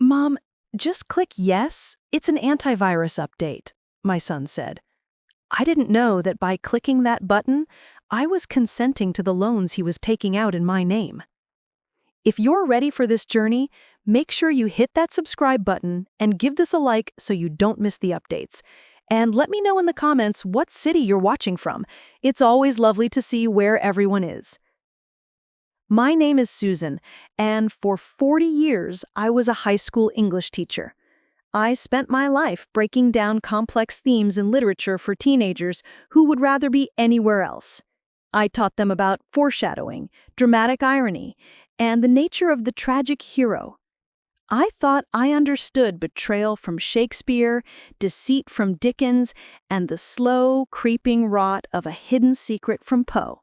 Mom, just click yes. It's an antivirus update, my son said. I didn't know that by clicking that button, I was consenting to the loans he was taking out in my name. If you're ready for this journey, make sure you hit that subscribe button and give this a like so you don't miss the updates. And let me know in the comments what city you're watching from. It's always lovely to see where everyone is. My name is Susan, and for 40 years, I was a high school English teacher. I spent my life breaking down complex themes in literature for teenagers who would rather be anywhere else. I taught them about foreshadowing, dramatic irony, and the nature of the tragic hero. I thought I understood betrayal from Shakespeare, deceit from Dickens, and the slow, creeping rot of a hidden secret from Poe.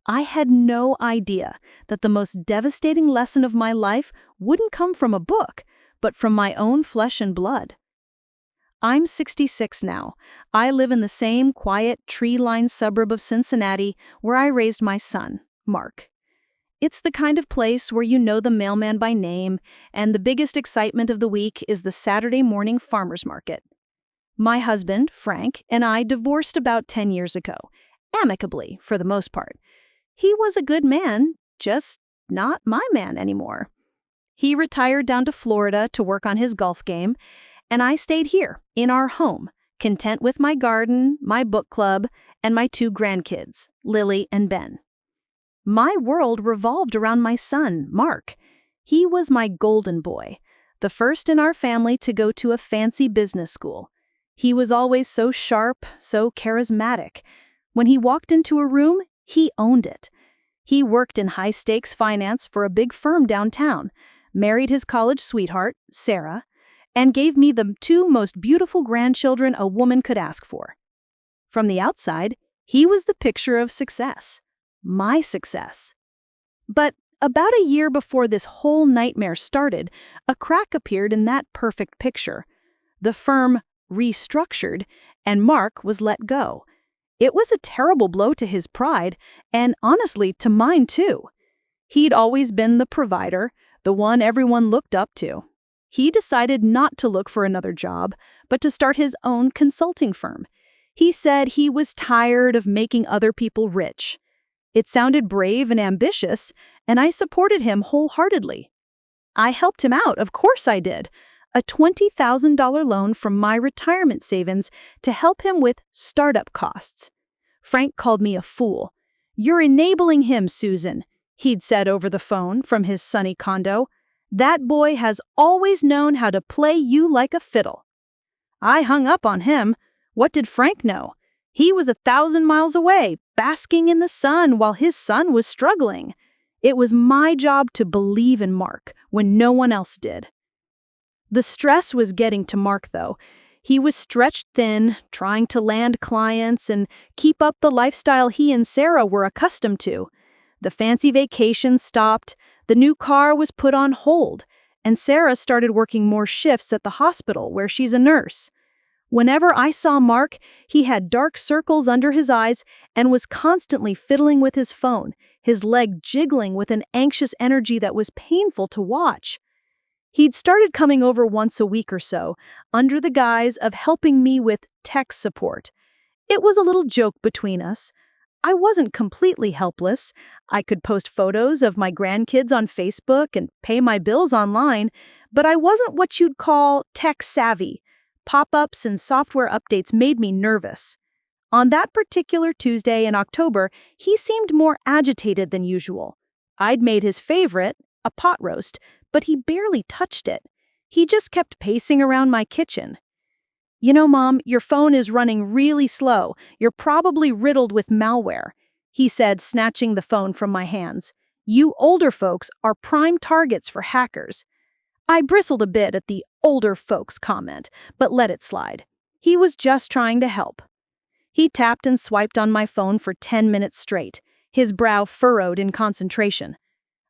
I had no idea that the most devastating lesson of my life wouldn't come from a book, but from my own flesh and blood. I'm 66 now. I live in the same quiet, tree-lined suburb of Cincinnati where I raised my son, Mark. It's the kind of place where you know the mailman by name, and the biggest excitement of the week is the Saturday morning farmers market. My husband, Frank, and I divorced about 10 years ago, amicably for the most part. He was a good man, just not my man anymore. He retired down to Florida to work on his golf game, and I stayed here, in our home, content with my garden, my book club, and my 2 grandkids, Lily and Ben. My world revolved around my son, Mark. He was my golden boy, the first in our family to go to a fancy business school. He was always so sharp, so charismatic. When he walked into a room, he owned it. He worked in high-stakes finance for a big firm downtown, married his college sweetheart, Sarah, and gave me the 2 most beautiful grandchildren a woman could ask for. From the outside, he was the picture of success. My success. But about a year before this whole nightmare started, a crack appeared in that perfect picture. The firm restructured, and Mark was let go. It was a terrible blow to his pride, and honestly, to mine too. He'd always been the provider, the one everyone looked up to. He decided not to look for another job, but to start his own consulting firm. He said he was tired of making other people rich. It sounded brave and ambitious, and I supported him wholeheartedly. I helped him out, of course I did. A $20,000 loan from my retirement savings to help him with startup costs. Frank called me a fool. "You're enabling him, Susan," he'd said over the phone from his sunny condo. "That boy has always known how to play you like a fiddle." I hung up on him. What did Frank know? He was 1,000 miles away, basking in the sun while his son was struggling. It was my job to believe in Mark when no one else did. The stress was getting to Mark, though. He was stretched thin, trying to land clients and keep up the lifestyle he and Sarah were accustomed to. The fancy vacations stopped, the new car was put on hold, and Sarah started working more shifts at the hospital where she's a nurse. Whenever I saw Mark, he had dark circles under his eyes and was constantly fiddling with his phone, his leg jiggling with an anxious energy that was painful to watch. He'd started coming over once a week or so, under the guise of helping me with tech support. It was a little joke between us. I wasn't completely helpless. I could post photos of my grandkids on Facebook and pay my bills online, but I wasn't what you'd call tech-savvy. Pop-ups and software updates made me nervous. On that particular Tuesday in October, he seemed more agitated than usual. I'd made his favorite, a pot roast, but he barely touched it. He just kept pacing around my kitchen. "You know, Mom, your phone is running really slow. You're probably riddled with malware," he said, snatching the phone from my hands. "You older folks are prime targets for hackers." I bristled a bit at the older folks comment, but let it slide. He was just trying to help. He tapped and swiped on my phone for 10 minutes straight, his brow furrowed in concentration.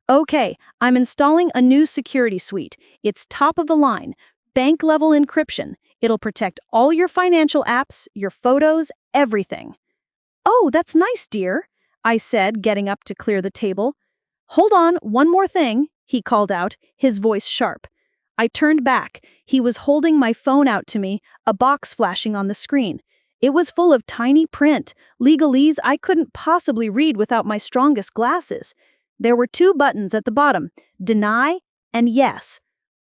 "Okay, I'm installing a new security suite. It's top of the line, bank-level encryption. It'll protect all your financial apps, your photos, everything." "Oh, that's nice, dear," I said, getting up to clear the table. "Hold on, one more thing," he called out, his voice sharp. I turned back. He was holding my phone out to me, a box flashing on the screen. It was full of tiny print, legalese I couldn't possibly read without my strongest glasses. There were 2 buttons at the bottom, deny and yes.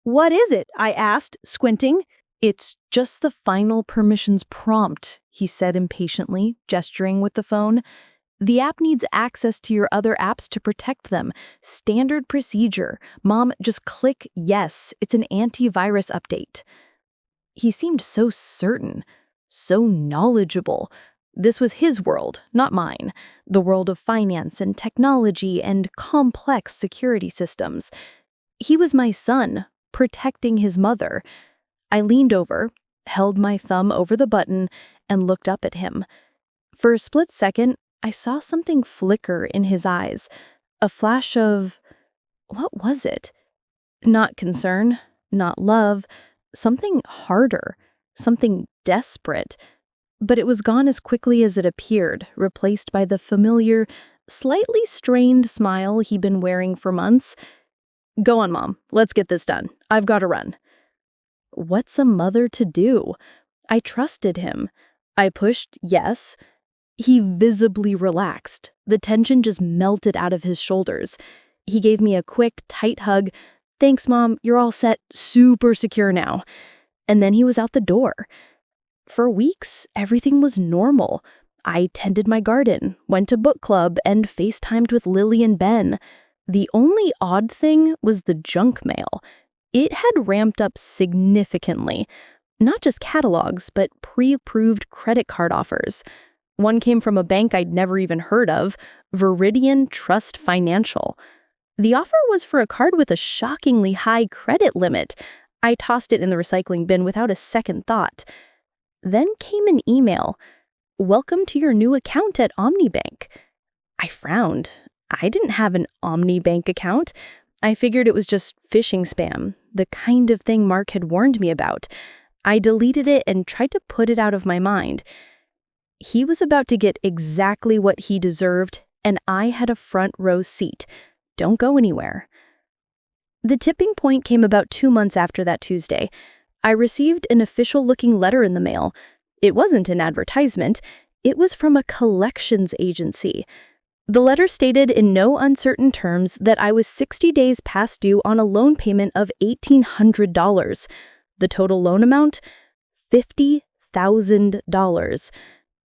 What is it? I asked, squinting. It's just the final permissions prompt, he said impatiently, gesturing with the phone. The app needs access to your other apps to protect them. Standard procedure. Mom, just click yes. It's an antivirus update. He seemed so certain, so knowledgeable. This was his world, not mine. The world of finance and technology and complex security systems. He was my son, protecting his mother. I leaned over, held my thumb over the button, and looked up at him. For a split second, I saw something flicker in his eyes. A flash of... what was it? Not concern, not love, something harder, something desperate. But it was gone as quickly as it appeared, replaced by the familiar, slightly strained smile he'd been wearing for months. Go on, Mom. Let's get this done. I've got to run. What's a mother to do? I trusted him. I pushed yes. He visibly relaxed. The tension just melted out of his shoulders. He gave me a quick, tight hug. Thanks, Mom. You're all set. Super secure now. And then he was out the door. For weeks, everything was normal. I tended my garden, went to book club, and FaceTimed with Lily and Ben. The only odd thing was the junk mail. It had ramped up significantly. Not just catalogs, but pre-approved credit card offers. One came from a bank I'd never even heard of, Viridian Trust Financial. The offer was for a card with a shockingly high credit limit. I tossed it in the recycling bin without a second thought. Then came an email. Welcome to your new account at Omnibank. I frowned. I didn't have an Omnibank account. I figured it was just phishing spam, the kind of thing Mark had warned me about. I deleted it and tried to put it out of my mind. He was about to get exactly what he deserved, and I had a front row seat. Don't go anywhere. The tipping point came about 2 months after that Tuesday. I received an official-looking letter in the mail. It wasn't an advertisement. It was from a collections agency. The letter stated in no uncertain terms that I was 60 days past due on a loan payment of $1,800. The total loan amount? $50,000.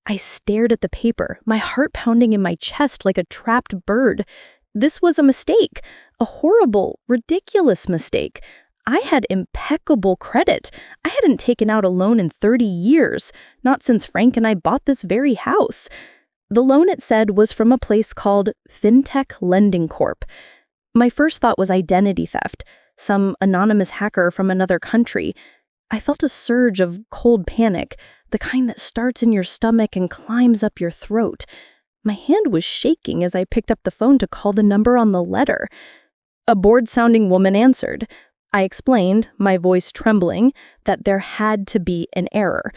I stared at the paper, my heart pounding in my chest like a trapped bird. This was a mistake, a horrible, ridiculous mistake. I had impeccable credit. I hadn't taken out a loan in 30 years, not since Frank and I bought this very house. The loan, it said, was from a place called Fintech Lending Corp. My first thought was identity theft, some anonymous hacker from another country. I felt a surge of cold panic, the kind that starts in your stomach and climbs up your throat. My hand was shaking as I picked up the phone to call the number on the letter. A bored-sounding woman answered. I explained, my voice trembling, that there had to be an error.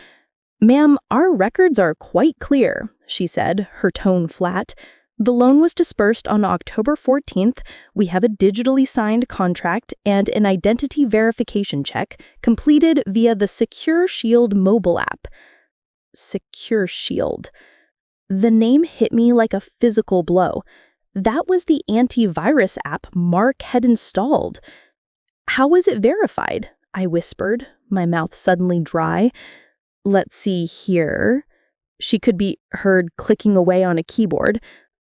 "Ma'am, our records are quite clear," she said, her tone flat. "The loan was dispersed on October 14th. We have a digitally signed contract and an identity verification check completed via the Secure Shield mobile app." Secure Shield. The name hit me like a physical blow. That was the antivirus app Mark had installed. "How was it verified?" I whispered, my mouth suddenly dry. "Let's see here." She could be heard clicking away on a keyboard.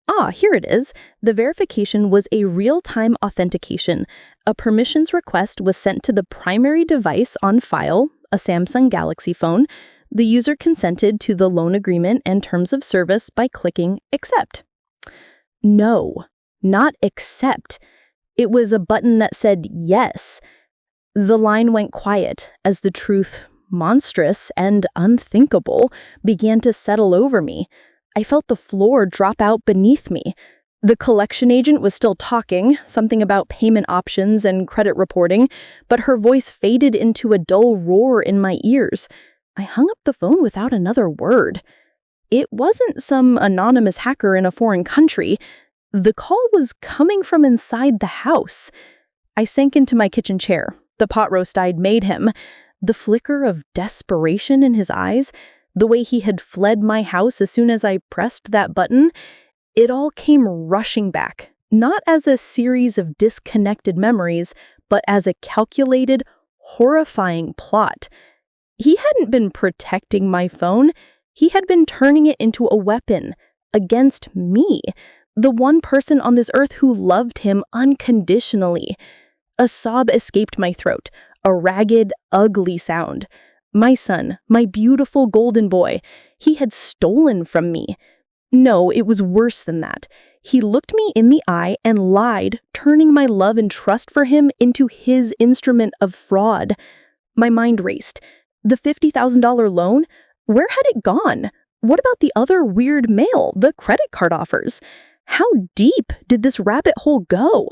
"Ah, here it is. The verification was a real-time authentication. A permissions request was sent to the primary device on file, a Samsung Galaxy phone. The user consented to the loan agreement and terms of service by clicking accept." No, not accept. It was a button that said yes. The line went quiet as the truth, monstrous and unthinkable, began to settle over me. I felt the floor drop out beneath me. The collection agent was still talking, something about payment options and credit reporting, but her voice faded into a dull roar in my ears. I hung up the phone without another word. It wasn't some anonymous hacker in a foreign country. The call was coming from inside the house. I sank into my kitchen chair, the pot roast I'd made him, the flicker of desperation in his eyes, the way he had fled my house as soon as I pressed that button, it all came rushing back, not as a series of disconnected memories, but as a calculated, horrifying plot. He hadn't been protecting my phone. He had been turning it into a weapon against me, the one person on this earth who loved him unconditionally. A sob escaped my throat, a ragged, ugly sound. My son, my beautiful golden boy, he had stolen from me. No, it was worse than that. He looked me in the eye and lied, turning my love and trust for him into his instrument of fraud. My mind raced. The $50,000 loan? Where had it gone? What about the other weird mail, the credit card offers? How deep did this rabbit hole go?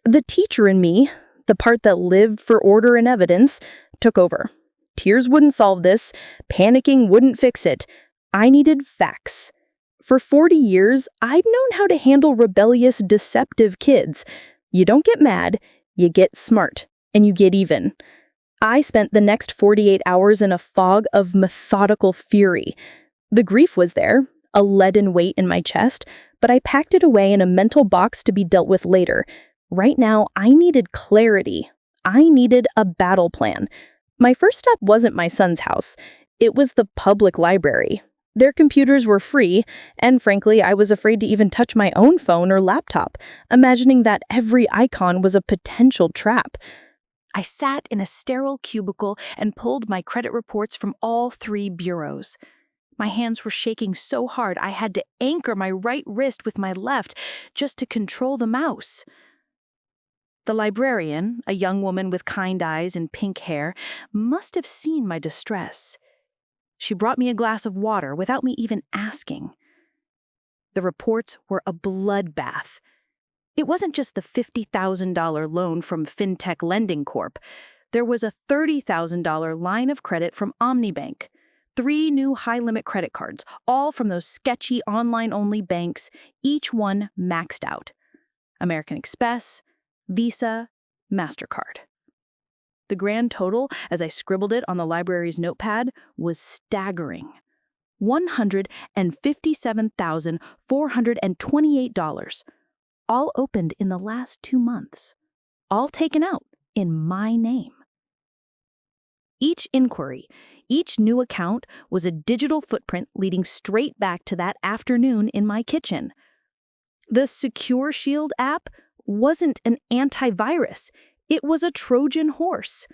The teacher in me, the part that lived for order and evidence, took over. Tears wouldn't solve this. Panicking wouldn't fix it. I needed facts. For 40 years, I'd known how to handle rebellious, deceptive kids. You don't get mad, you get smart, and you get even. I spent the next 48 hours in a fog of methodical fury. The grief was there, a leaden weight in my chest, but I packed it away in a mental box to be dealt with later. Right now, I needed clarity. I needed a battle plan. My first step wasn't my son's house. It was the public library. Their computers were free, and frankly, I was afraid to even touch my own phone or laptop, imagining that every icon was a potential trap. I sat in a sterile cubicle and pulled my credit reports from all 3 bureaus. My hands were shaking so hard I had to anchor my right wrist with my left just to control the mouse. The librarian, a young woman with kind eyes and pink hair, must have seen my distress. She brought me a glass of water without me even asking. The reports were a bloodbath. It wasn't just the $50,000 loan from FinTech Lending Corp. There was a $30,000 line of credit from Omnibank, 3 new high-limit credit cards, all from those sketchy online-only banks, each one maxed out. American Express, Visa, MasterCard. The grand total, as I scribbled it on the library's notepad, was staggering. $157,428, all opened in the last 2 months, all taken out in my name. Each inquiry, each new account was a digital footprint leading straight back to that afternoon in my kitchen. The Secure Shield app wasn't an antivirus. It was a Trojan horse.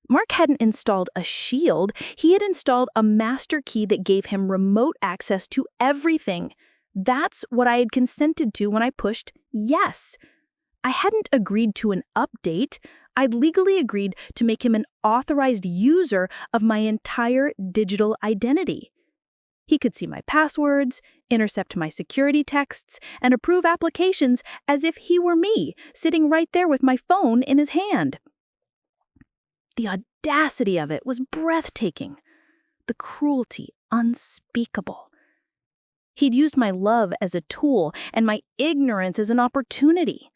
Mark hadn't installed a shield. He had installed a master key that gave him remote access to everything. That's what I had consented to when I pushed yes. I hadn't agreed to an update. I'd legally agreed to make him an authorized user of my entire digital identity. He could see my passwords, intercept my security texts, and approve applications as if he were me, sitting right there with my phone in his hand. The audacity of it was breathtaking. The cruelty unspeakable. He'd used my love as a tool and my ignorance as an opportunity.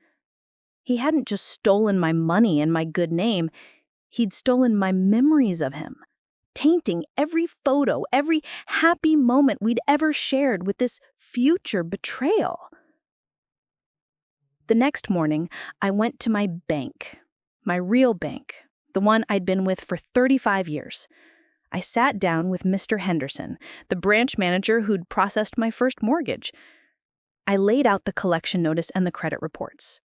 He hadn't just stolen my money and my good name, he'd stolen my memories of him, tainting every photo, every happy moment we'd ever shared with this future betrayal. The next morning, I went to my bank, my real bank, the one I'd been with for 35 years. I sat down with Mr. Henderson, the branch manager who'd processed my first mortgage. I laid out the collection notice and the credit reports.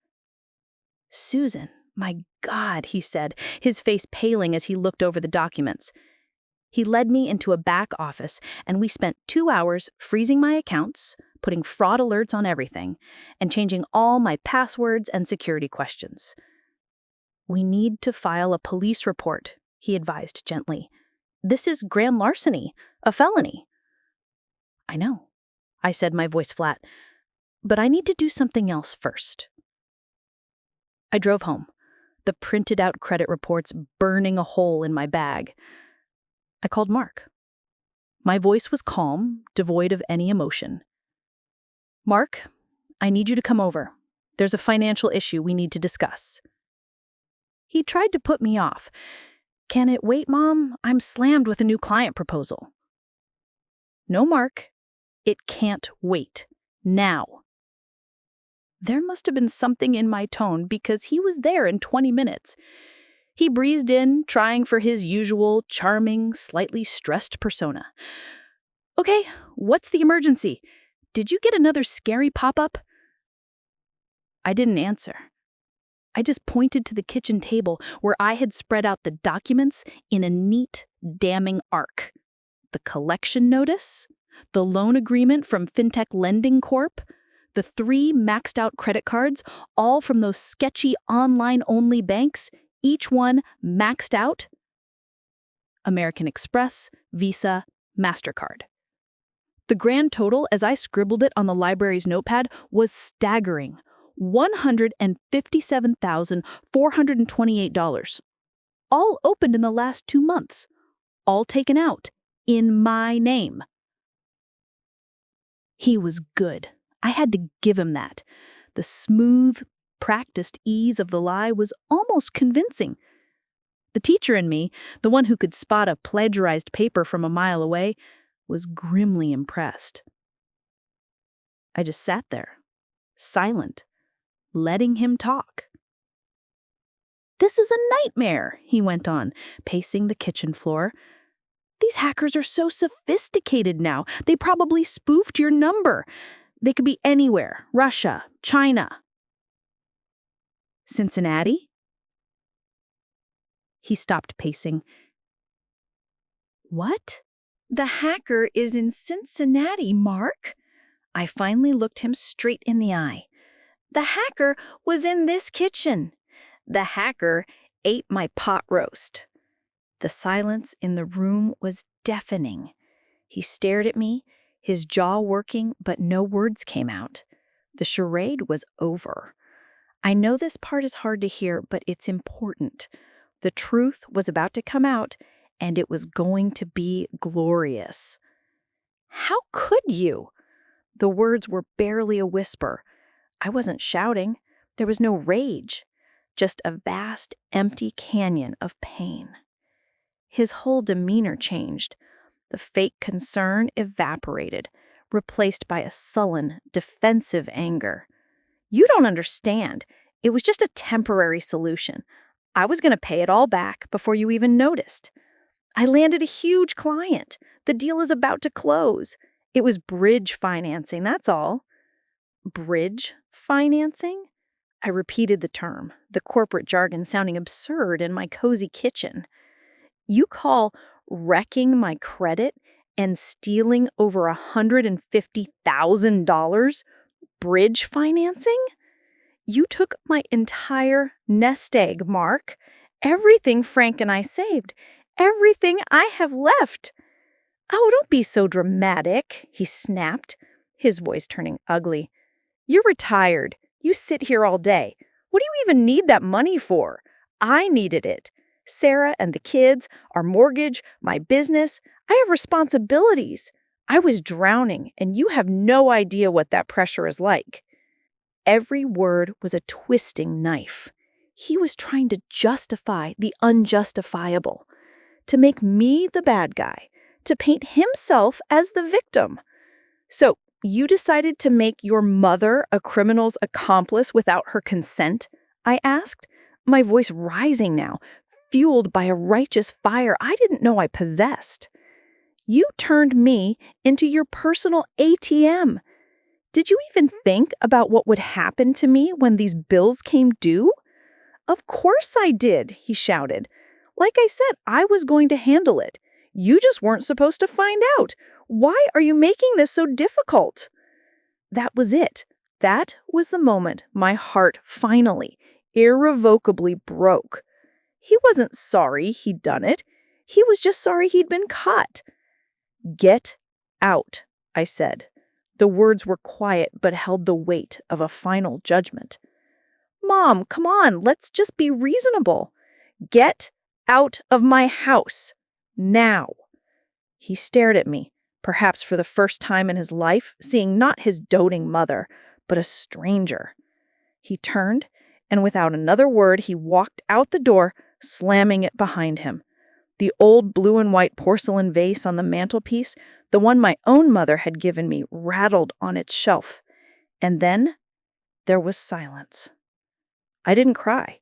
"Susan, my God," he said, his face paling as he looked over the documents. He led me into a back office, and we spent 2 hours freezing my accounts, putting fraud alerts on everything, and changing all my passwords and security questions. "We need to file a police report," he advised gently. "This is grand larceny, a felony." "I know," I said, my voice flat, "but I need to do something else first." I drove home, the printed-out credit reports burning a hole in my bag. I called Mark. My voice was calm, devoid of any emotion. "Mark, I need you to come over. There's a financial issue we need to discuss." He tried to put me off. "Can it wait, Mom? I'm slammed with a new client proposal." "No, Mark. It can't wait. Now." There must have been something in my tone because he was there in 20 minutes. He breezed in, trying for his usual charming, slightly stressed persona. "Okay, what's the emergency? Did you get another scary pop-up?" I didn't answer. I just pointed to the kitchen table where I had spread out the documents in a neat, damning arc. The collection notice, the loan agreement from FinTech Lending Corp., the 3 maxed-out credit cards, all from those sketchy online-only banks, each one maxed out. American Express, Visa, MasterCard. The grand total, as I scribbled it on the library's notepad, was staggering. $157,428. All opened in the last 2 months. All taken out. In my name. He was good. I had to give him that. The smooth, practiced ease of the lie was almost convincing. The teacher in me, the one who could spot a plagiarized paper from a mile away, was grimly impressed. I just sat there, silent, letting him talk. "This is a nightmare," he went on, pacing the kitchen floor. "These hackers are so sophisticated now. They probably spoofed your number. They could be anywhere. Russia, China." "Cincinnati?" He stopped pacing. "What?" "The hacker is in Cincinnati, Mark." I finally looked him straight in the eye. "The hacker was in this kitchen. The hacker ate my pot roast." The silence in the room was deafening. He stared at me, his jaw working, but no words came out. The charade was over. I know this part is hard to hear, but it's important. The truth was about to come out, and it was going to be glorious. "How could you?" The words were barely a whisper. I wasn't shouting. There was no rage, just a vast, empty canyon of pain. His whole demeanor changed. The fake concern evaporated, replaced by a sullen, defensive anger. "You don't understand. It was just a temporary solution. I was going to pay it all back before you even noticed. I landed a huge client. The deal is about to close. It was bridge financing, that's all." "Bridge financing?" I repeated the term, the corporate jargon sounding absurd in my cozy kitchen. "You call wrecking my credit and stealing over $150,000 bridge financing? You took my entire nest egg, Mark. Everything Frank and I saved. Everything I have left." "Oh, don't be so dramatic," he snapped, his voice turning ugly. "You're retired. You sit here all day. What do you even need that money for? I needed it. Sarah and the kids, our mortgage, my business. I have responsibilities. I was drowning, and you have no idea what that pressure is like." Every word was a twisting knife. He was trying to justify the unjustifiable, to make me the bad guy, to paint himself as the victim. "So, you decided to make your mother a criminal's accomplice without her consent?" I asked, my voice rising now, fueled by a righteous fire I didn't know I possessed. "You turned me into your personal ATM. Did you even think about what would happen to me when these bills came due?" "Of course I did," he shouted. "Like I said, I was going to handle it. You just weren't supposed to find out. Why are you making this so difficult?" That was it. That was the moment my heart finally, irrevocably broke. He wasn't sorry he'd done it. He was just sorry he'd been caught. "Get out," I said. The words were quiet but held the weight of a final judgment. "Mom, come on, let's just be reasonable. Get out of my house. Now." He stared at me, perhaps for the first time in his life, seeing not his doting mother, but a stranger. He turned, and without another word, he walked out the door, slamming it behind him. The old blue and white porcelain vase on the mantelpiece, the one my own mother had given me, rattled on its shelf. And then there was silence. I didn't cry.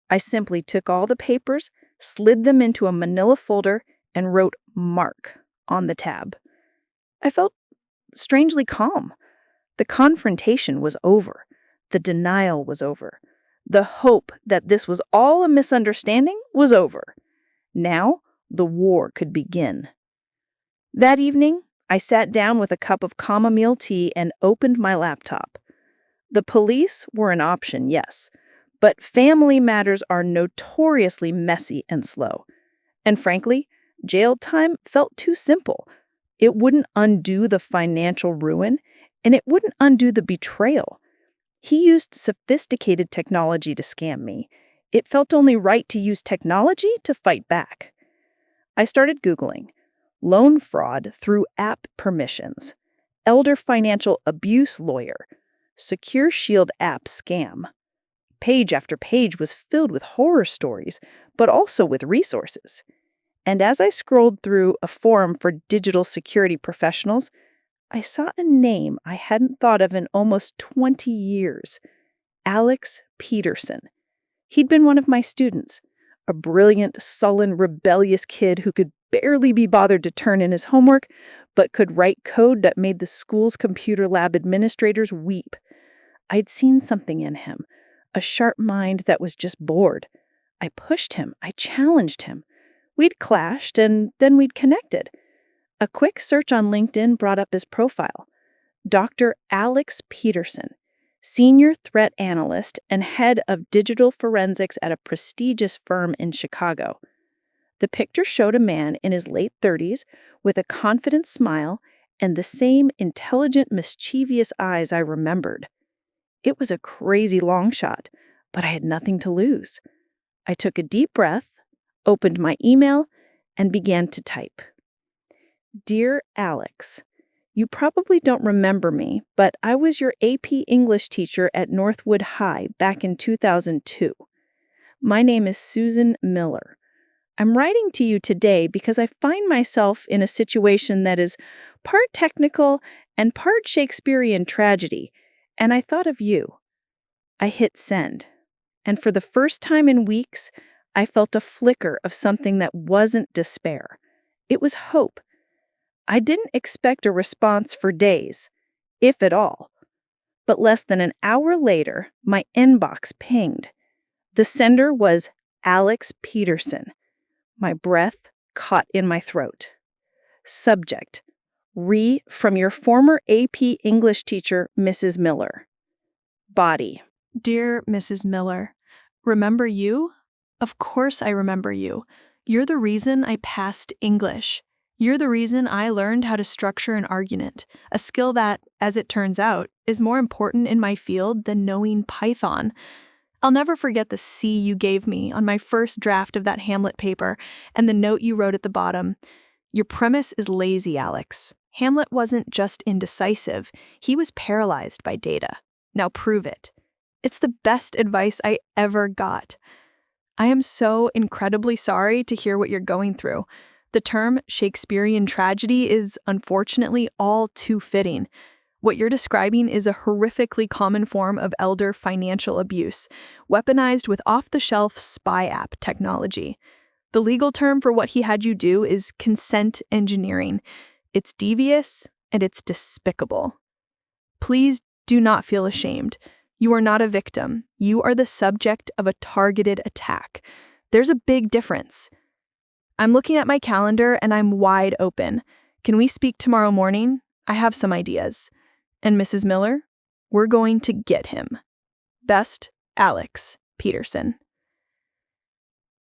I simply took all the papers, slid them into a manila folder, and wrote "Mark" on the tab. I felt strangely calm. The confrontation was over. The denial was over. The hope that this was all a misunderstanding was over. Now, the war could begin. That evening, I sat down with a cup of chamomile tea and opened my laptop. The police were an option, yes, but family matters are notoriously messy and slow. And frankly, jail time felt too simple. It wouldn't undo the financial ruin, and it wouldn't undo the betrayal. He used sophisticated technology to scam me. It felt only right to use technology to fight back. I started Googling loan fraud through app permissions, elder financial abuse lawyer, Secure Shield app scam. Page after page was filled with horror stories, but also with resources. And as I scrolled through a forum for digital security professionals, I saw a name I hadn't thought of in almost 20 years, Alex Peterson. He'd been one of my students, a brilliant, sullen, rebellious kid who could barely be bothered to turn in his homework, but could write code that made the school's computer lab administrators weep. I'd seen something in him, a sharp mind that was just bored. I pushed him, I challenged him. We'd clashed, and then we'd connected. A quick search on LinkedIn brought up his profile. Dr. Alex Peterson, senior threat analyst and head of digital forensics at a prestigious firm in Chicago. The picture showed a man in his late 30s with a confident smile and the same intelligent, mischievous eyes I remembered. It was a crazy long shot, but I had nothing to lose. I took a deep breath, opened my email, and began to type. Dear Alex, you probably don't remember me, but I was your AP English teacher at Northwood High back in 2002. My name is Susan Miller. I'm writing to you today because I find myself in a situation that is part technical and part Shakespearean tragedy, and I thought of you. I hit send, and for the first time in weeks, I felt a flicker of something that wasn't despair. It was hope. I didn't expect a response for days, if at all. But less than an hour later, my inbox pinged. The sender was Alex Peterson. My breath caught in my throat. Subject: from your former AP English teacher, Mrs. Miller. Body: Dear Mrs. Miller, remember you? Of course I remember you. You're the reason I passed English. You're the reason I learned how to structure an argument, a skill that, as it turns out, is more important in my field than knowing Python. I'll never forget the C you gave me on my first draft of that Hamlet paper and the note you wrote at the bottom. Your premise is lazy, Alex. Hamlet wasn't just indecisive, he was paralyzed by data. Now prove it. It's the best advice I ever got. I am so incredibly sorry to hear what you're going through. The term Shakespearean tragedy is unfortunately all too fitting. What you're describing is a horrifically common form of elder financial abuse, weaponized with off-the-shelf spy app technology. The legal term for what he had you do is consent engineering. It's devious and it's despicable. Please do not feel ashamed. You are not a victim. You are the subject of a targeted attack. There's a big difference. I'm looking at my calendar and I'm wide open. Can we speak tomorrow morning? I have some ideas. And Mrs. Miller, we're going to get him. Best, Alex Peterson.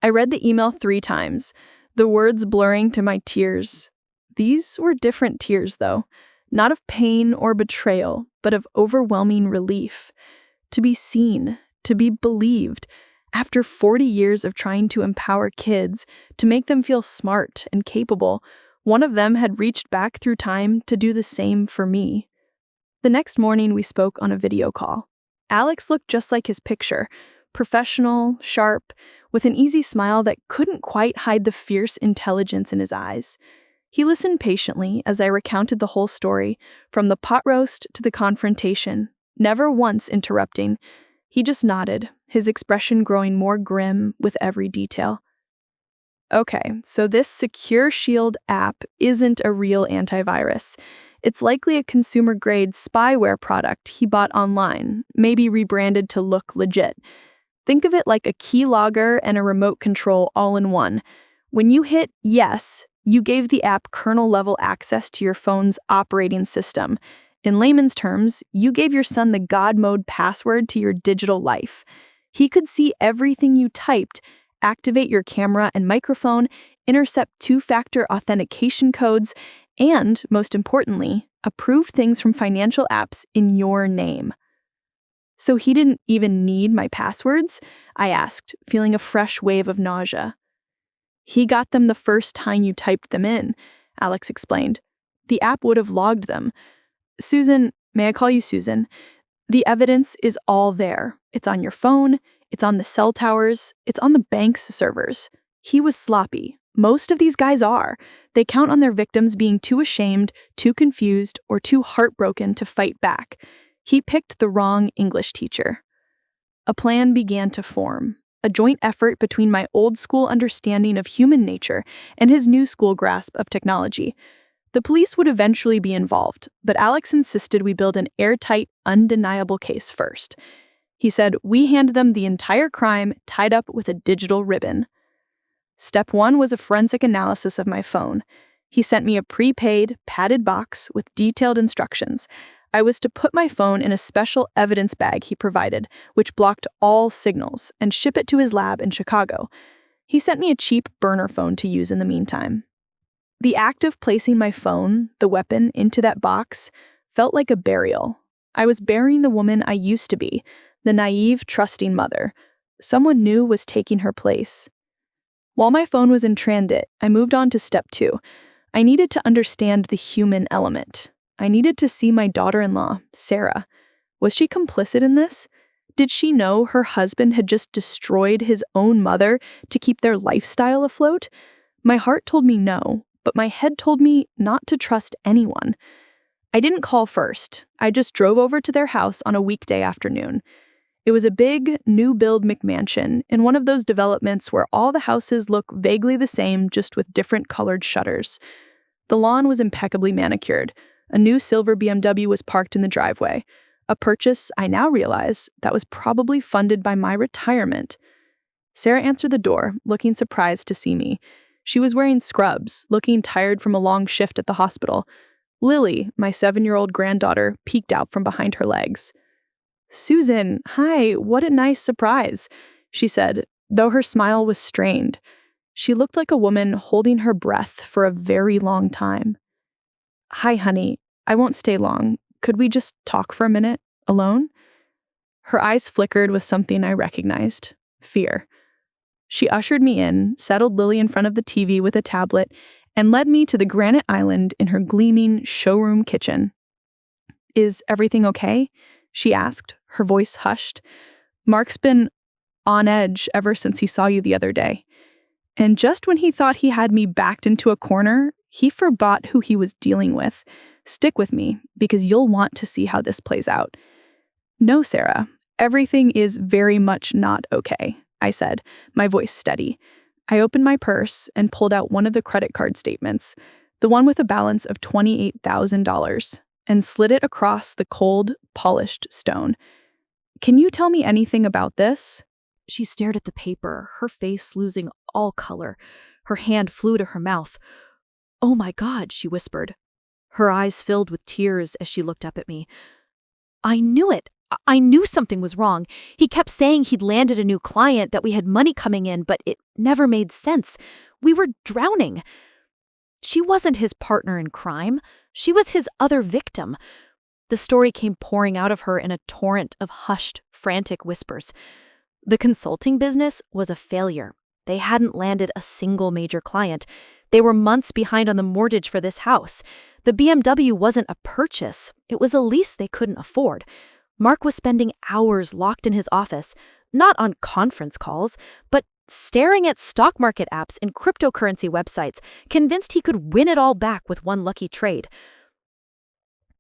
I read the email 3 times, the words blurring to my tears. These were different tears, though, not of pain or betrayal, but of overwhelming relief. To be seen, to be believed, after 40 years of trying to empower kids, to make them feel smart and capable, one of them had reached back through time to do the same for me. The next morning, we spoke on a video call. Alex looked just like his picture, professional, sharp, with an easy smile that couldn't quite hide the fierce intelligence in his eyes. He listened patiently as I recounted the whole story, from the pot roast to the confrontation, never once interrupting. He just nodded, his expression growing more grim with every detail. Okay, so this Secure Shield app isn't a real antivirus. It's likely a consumer-grade spyware product he bought online, maybe rebranded to look legit. Think of it like a keylogger and a remote control all in one. When you hit yes, you gave the app kernel-level access to your phone's operating system. In layman's terms, you gave your son the God mode password to your digital life. He could see everything you typed, activate your camera and microphone, intercept two-factor authentication codes, and, most importantly, approve things from financial apps in your name. So he didn't even need my passwords? I asked, feeling a fresh wave of nausea. He got them the first time you typed them in, Alex explained. The app would have logged them. Susan, may I call you Susan? The evidence is all there. It's on your phone, it's on the cell towers, it's on the bank's servers. He was sloppy. Most of these guys are. They count on their victims being too ashamed, too confused, or too heartbroken to fight back. He picked the wrong English teacher. A plan began to form, a joint effort between my old-school understanding of human nature and his new-school grasp of technology. The police would eventually be involved, but Alex insisted we build an airtight, undeniable case first. He said, we hand them the entire crime tied up with a digital ribbon. Step 1 was a forensic analysis of my phone. He sent me a prepaid, padded box with detailed instructions. I was to put my phone in a special evidence bag he provided, which blocked all signals, and ship it to his lab in Chicago. He sent me a cheap burner phone to use in the meantime. The act of placing my phone, the weapon, into that box felt like a burial. I was burying the woman I used to be, the naive, trusting mother. Someone new was taking her place. While my phone was in transit, I moved on to step 2. I needed to understand the human element. I needed to see my daughter-in-law, Sarah. Was she complicit in this? Did she know her husband had just destroyed his own mother to keep their lifestyle afloat? My heart told me no, but my head told me not to trust anyone. I didn't call first. I just drove over to their house on a weekday afternoon. It was a big, new-build McMansion in one of those developments where all the houses look vaguely the same, just with different colored shutters. The lawn was impeccably manicured. A new silver BMW was parked in the driveway, a purchase I now realize that was probably funded by my retirement. Sarah answered the door, looking surprised to see me. She was wearing scrubs, looking tired from a long shift at the hospital. Lily, my 7-year-old granddaughter, peeked out from behind her legs. "Susan, hi, what a nice surprise," she said, though her smile was strained. She looked like a woman holding her breath for a very long time. "Hi, honey. I won't stay long. Could we just talk for a minute, alone?" Her eyes flickered with something I recognized: fear. She ushered me in, settled Lily in front of the TV with a tablet, and led me to the granite island in her gleaming showroom kitchen. "Is everything okay?" she asked, her voice hushed. "Mark's been on edge ever since he saw you the other day. And just when he thought he had me backed into a corner, he forgot who he was dealing with. Stick with me, because you'll want to see how this plays out." "No, Sarah, everything is very much not okay," I said, my voice steady. I opened my purse and pulled out one of the credit card statements, the one with a balance of $28,000, and slid it across the cold, polished stone. "Can you tell me anything about this?" She stared at the paper, her face losing all color. Her hand flew to her mouth. "Oh my God," she whispered. Her eyes filled with tears as she looked up at me. "I knew it. I knew something was wrong. He kept saying he'd landed a new client, that we had money coming in, but it never made sense. We were drowning. She wasn't his partner in crime. She was his other victim." The story came pouring out of her in a torrent of hushed, frantic whispers. The consulting business was a failure. They hadn't landed a single major client. They were months behind on the mortgage for this house. The BMW wasn't a purchase. It was a lease they couldn't afford. Mark was spending hours locked in his office, Not on conference calls, but staring at stock market apps and cryptocurrency websites, convinced he could win it all back with one lucky trade.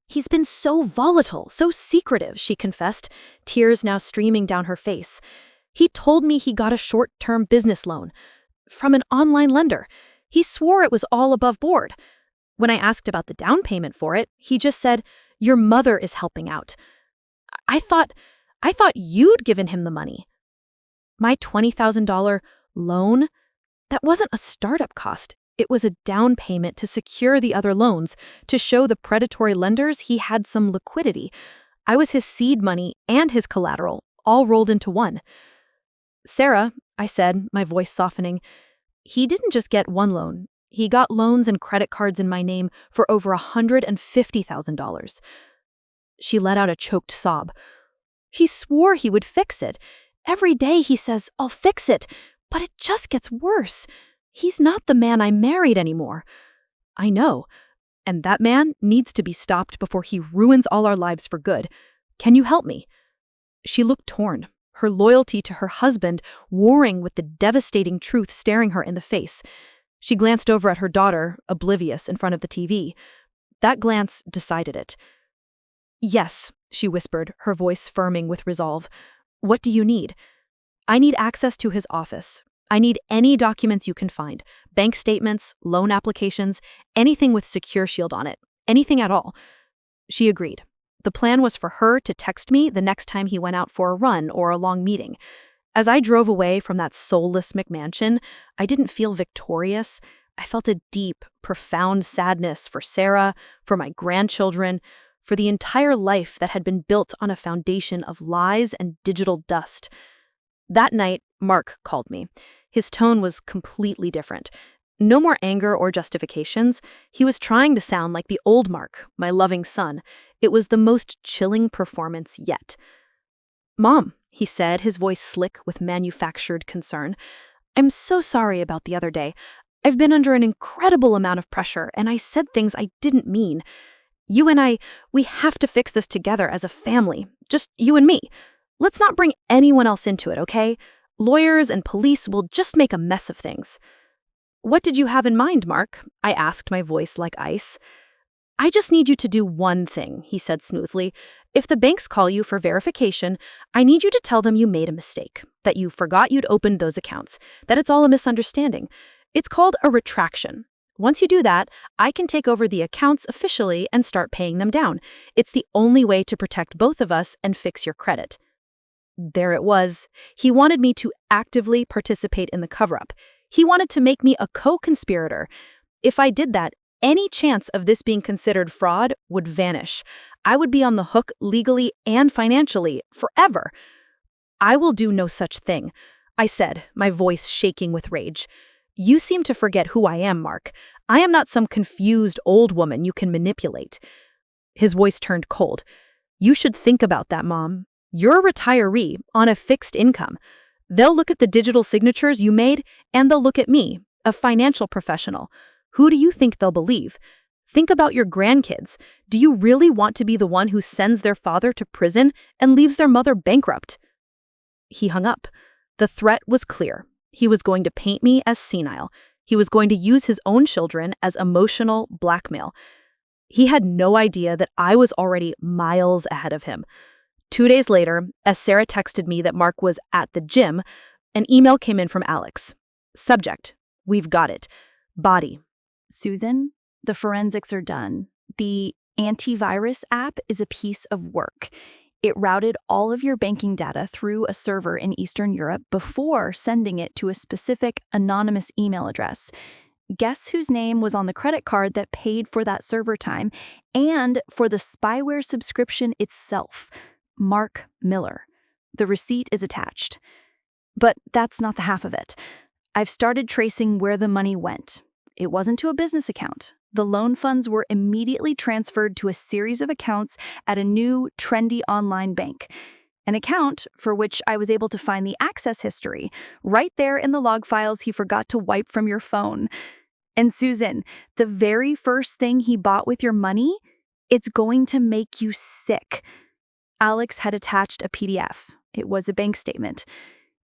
He's been so volatile, so secretive, she confessed, tears now streaming down her face. He told me he got a short-term business loan from an online lender. He swore it was all above board. When I asked about the down payment for it, he just said, "Your mother is helping out." I thought you'd given him the money. My $20,000 loan? That wasn't a startup cost. It was a down payment to secure the other loans, to show the predatory lenders he had some liquidity. I was his seed money and his collateral, all rolled into one. "Sarah," I said, my voice softening, "he didn't just get one loan. He got loans and credit cards in my name for over $150,000. She let out a choked sob. He swore he would fix it. Every day he says, "I'll fix it," but it just gets worse. He's not the man I married anymore. I know, and that man needs to be stopped before he ruins all our lives for good. Can you help me?" She looked torn, her loyalty to her husband warring with the devastating truth staring her in the face. She glanced over at her daughter, oblivious in front of the TV. That glance decided it. "Yes," she whispered, her voice firming with resolve. "What do you need?" "I need access to his office. I need any documents you can find. Bank statements, loan applications, anything with Secure Shield on it. Anything at all." She agreed. The plan was for her to text me the next time he went out for a run or a long meeting. As I drove away from that soulless McMansion, I didn't feel victorious. I felt a deep, profound sadness for Sarah, for my grandchildren, for the entire life that had been built on a foundation of lies and digital dust. That night, Mark called me. His tone was completely different. No more anger or justifications. He was trying to sound like the old Mark, my loving son. It was the most chilling performance yet. "Mom," he said, his voice slick with manufactured concern, "I'm so sorry about the other day. I've been under an incredible amount of pressure, and I said things I didn't mean. You and I, we have to fix this together as a family. Just you and me. Let's not bring anyone else into it, okay? Lawyers and police will just make a mess of things." "What did you have in mind, Mark?" I asked, my voice like ice. "I just need you to do one thing," he said smoothly. "If the banks call you for verification, I need you to tell them you made a mistake, that you forgot you'd opened those accounts, that it's all a misunderstanding. It's called a retraction. Once you do that, I can take over the accounts officially and start paying them down. It's the only way to protect both of us and fix your credit." There it was. He wanted me to actively participate in the cover-up. He wanted to make me a co-conspirator. If I did that, any chance of this being considered fraud would vanish. I would be on the hook legally and financially forever. "I will do no such thing," I said, my voice shaking with rage. "You seem to forget who I am, Mark. I am not some confused old woman you can manipulate." His voice turned cold. "You should think about that, Mom. You're a retiree on a fixed income. They'll look at the digital signatures you made, and they'll look at me, a financial professional. Who do you think they'll believe? Think about your grandkids. Do you really want to be the one who sends their father to prison and leaves their mother bankrupt?" He hung up. The threat was clear. He was going to paint me as senile. He was going to use his own children as emotional blackmail. He had no idea that I was already miles ahead of him. 2 days later, as Sarah texted me that Mark was at the gym, an email came in from Alex. Subject: "We've got it." Body: "Susan, the forensics are done. The antivirus app is a piece of work. It routed all of your banking data through a server in Eastern Europe before sending it to a specific anonymous email address. Guess whose name was on the credit card that paid for that server time and for the spyware subscription itself? Mark Miller. The receipt is attached. But that's not the half of it. I've started tracing where the money went. It wasn't to a business account. The loan funds were immediately transferred to a series of accounts at a new, trendy online bank. An account for which I was able to find the access history, right there in the log files he forgot to wipe from your phone. And Susan, the very first thing he bought with your money, it's going to make you sick." Alex had attached a PDF. It was a bank statement.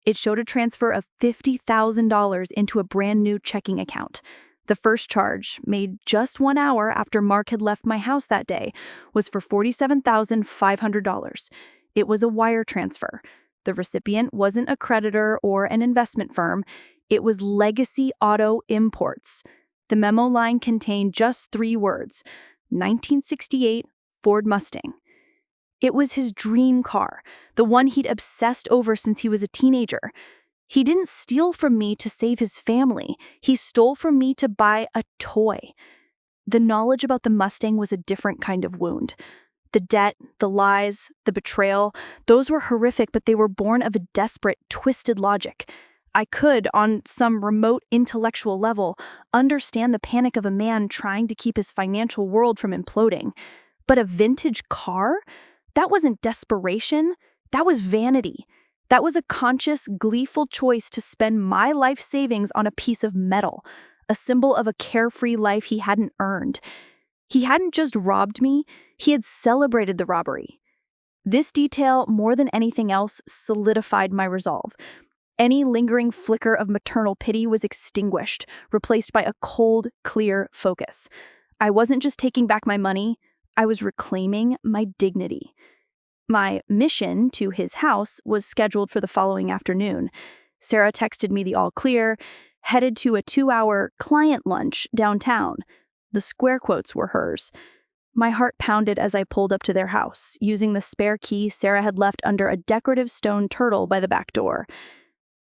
It showed a transfer of $50,000 into a brand new checking account. The first charge, made just 1 hour after Mark had left my house that day, was for $47,500. It was a wire transfer. The recipient wasn't a creditor or an investment firm. It was Legacy Auto Imports. The memo line contained just 3 words: 1968 Ford Mustang. It was his dream car, the one he'd obsessed over since he was a teenager. He didn't steal from me to save his family. He stole from me to buy a toy. The knowledge about the Mustang was a different kind of wound. The debt, the lies, the betrayal, those were horrific, but they were born of a desperate, twisted logic. I could, on some remote intellectual level, understand the panic of a man trying to keep his financial world from imploding. But a vintage car? That wasn't desperation. That was vanity. That was a conscious, gleeful choice to spend my life savings on a piece of metal, a symbol of a carefree life he hadn't earned. He hadn't just robbed me, he had celebrated the robbery. This detail, more than anything else, solidified my resolve. Any lingering flicker of maternal pity was extinguished, replaced by a cold, clear focus. I wasn't just taking back my money, I was reclaiming my dignity. My mission to his house was scheduled for the following afternoon. Sarah texted me the all clear, headed to a 2-hour client lunch downtown. The square quotes were hers. My heart pounded as I pulled up to their house, using the spare key Sarah had left under a decorative stone turtle by the back door.